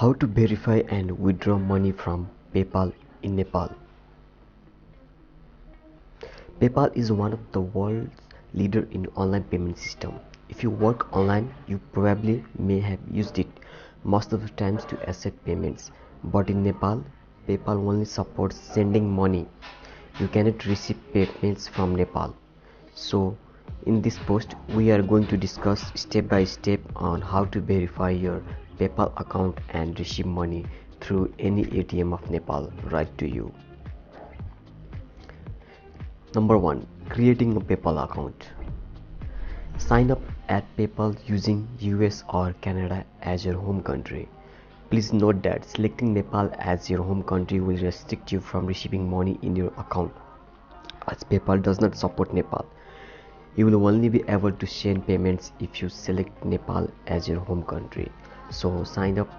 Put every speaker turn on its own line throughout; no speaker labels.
How to verify and withdraw money from PayPal in Nepal. PayPal is one of the world's leader in online payment system. If you work online, you probably may have used it most of the times to accept payments. But in Nepal, PayPal only supports sending money. You cannot receive payments from Nepal. So, in this post, we are going to discuss step by step on how to verify your PayPal account and receive money through any ATM of Nepal right to you. Number 1. Creating a PayPal account. Sign up at PayPal using US or Canada as your home country. Please note that selecting Nepal as your home country will restrict you from receiving money in your account, as PayPal does not support Nepal. You will only be able to send payments if you select Nepal as your home country. So sign up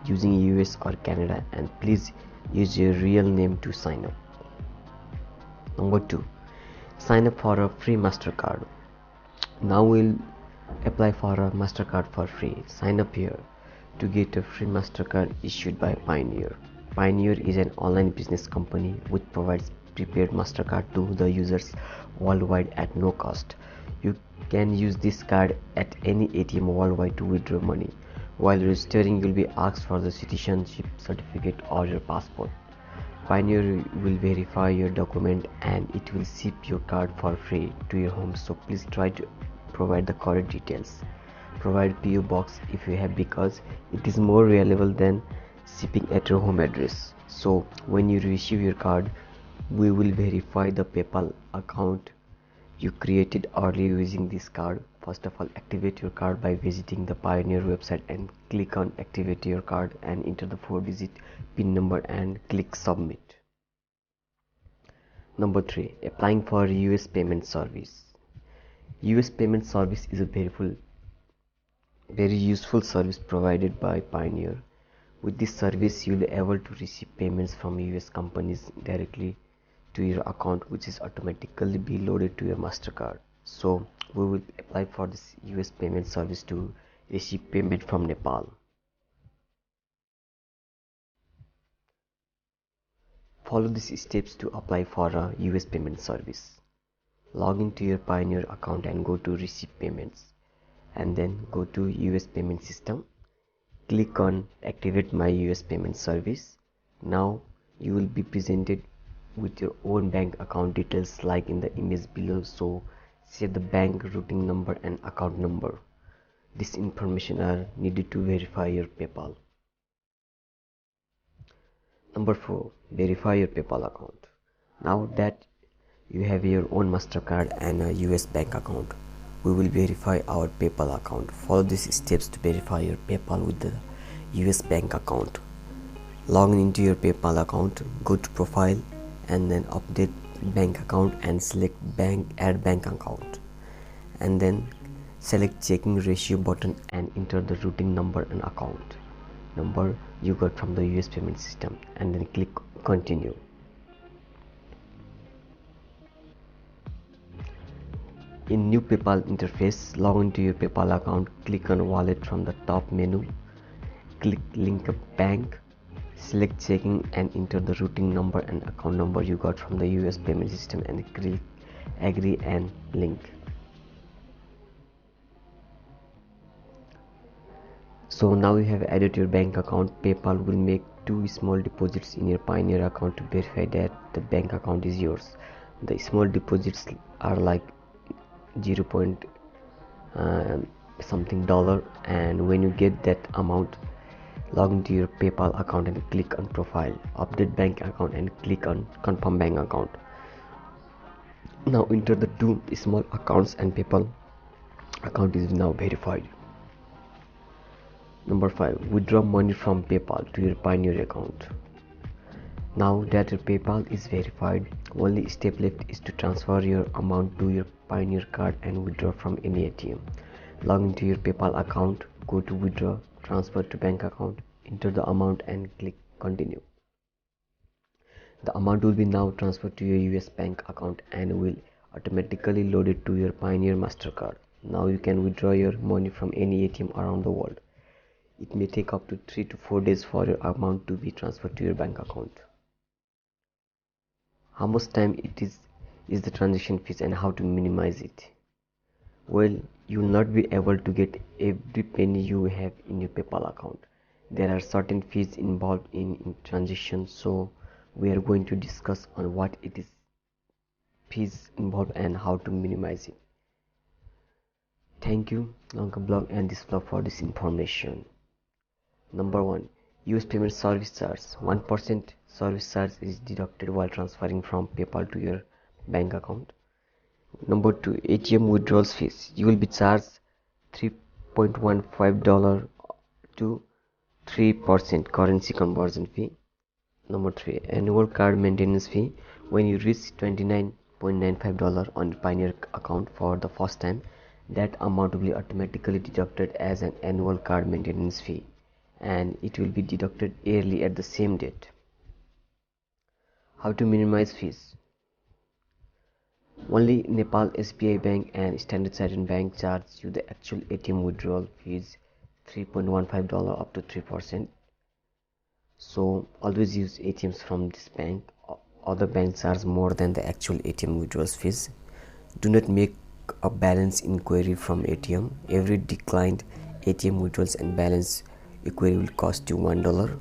using US or Canada, and please use your real name to sign up. Number 2. Sign up for a free MasterCard. Now we'll apply for a MasterCard for free. Sign up here to get a free MasterCard issued by Pioneer. Pioneer is an online business company which provides prepaid MasterCard to the users worldwide at no cost. You can use this card at any ATM worldwide to withdraw money. While registering, you'll be asked for the citizenship certificate or your passport. Pioneer will verify your document and it will ship your card for free to your home, so please try to provide the correct details. Provide PO box if you have, because it is more reliable than shipping at your home address. So when you receive your card, we will verify the PayPal account you created earlier using this card. First of all, activate your card by visiting the Pioneer website and click on activate your card and enter the 4-digit PIN number and click submit. Number 3. Applying for US payment service. US payment service is a very useful service provided by Pioneer. With this service, you will be able to receive payments from US companies directly to your account, which is automatically be loaded to your MasterCard. So we will apply for this US payment service to receive payment from Nepal. Follow these steps to apply for a US payment service. Log into your Pioneer account and go to receive payments, and then go to US payment system. Click on activate my US payment service. Now you will be presented with your own bank account details like in the image below, so set the bank routing number and account number. This information are needed to verify your PayPal. Number 4. Verify your PayPal account. Now that you have your own MasterCard and a US bank account, we will verify our PayPal account. Follow these steps to verify your PayPal with the US bank account. Log into your PayPal account, go to profile and then update bank account and select add bank account, and then select checking ratio button and enter the routing number and account number you got from the US payment system, and then click continue. In new PayPal interface, log into your PayPal account, click on wallet from the top menu, click link a bank, select checking and enter the routing number and account number you got from the US payment system, and click agree and link. So now you have added your bank account. PayPal will make 2 small deposits in your Pioneer account to verify that the bank account is yours. The small deposits are like 0. Something dollar, and when you get that amount, log into your PayPal account and click on profile, update bank account and click on confirm bank account. Now enter the 2 small accounts and PayPal account is now verified. Number 5. Withdraw money from PayPal to your Pioneer account. Now that your PayPal is verified, only step left is to transfer your amount to your Pioneer card and withdraw from any ATM. Log into your PayPal account, go to withdraw, transfer to bank account, enter the amount and click continue. The amount will be now transferred to your US bank account and will automatically load it to your Pioneer MasterCard. Now you can withdraw your money from any ATM around the world. It may take up to 3 to 4 days for your amount to be transferred to your bank account. How much time it is the transaction fees and how to minimize it? Well, you will not be able to get every penny you have in your PayPal account. There are certain fees involved in transactions, so we are going to discuss on what it is fees involved and how to minimize it. Thank you Lanka blog and this blog for this information. Number 1. Use payment service charge. 1% service charge is deducted while transferring from PayPal to your bank account. Number 2. ATM withdrawals fees. You will be charged $3.15 to 3% currency conversion fee. Number 3. Annual card maintenance fee. When you reach $29.95 on your Pioneer account for the first time, that amount will be automatically deducted as an annual card maintenance fee, and it will be deducted yearly at the same date. How to minimize fees? Only Nepal SBI Bank and Standard Chartered Bank charge you the actual ATM withdrawal fees $3.15 up to 3%. So always use ATMs from this bank. Other banks charge more than the actual ATM withdrawals fees. Do not make a balance inquiry from ATM. Every declined ATM withdrawals and balance inquiry will cost you $1.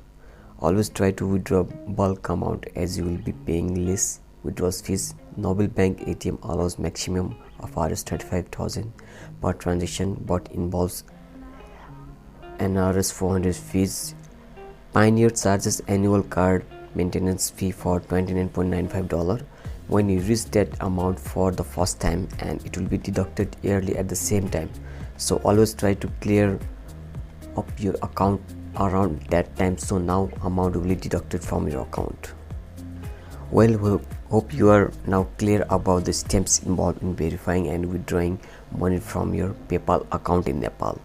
Always try to withdraw bulk amount as you will be paying less withdrawals fees. Noble Bank ATM allows maximum of Rs 35,000 per transaction but involves an Rs 400 fees. Pioneer charges annual card maintenance fee for $29.95 when you reach that amount for the first time, and it will be deducted yearly at the same time. So always try to clear up your account around that time, so now amount will be deducted from your account. Well, we hope you are now clear about the steps involved in verifying and withdrawing money from your PayPal account in Nepal.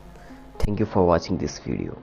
Thank you for watching this video.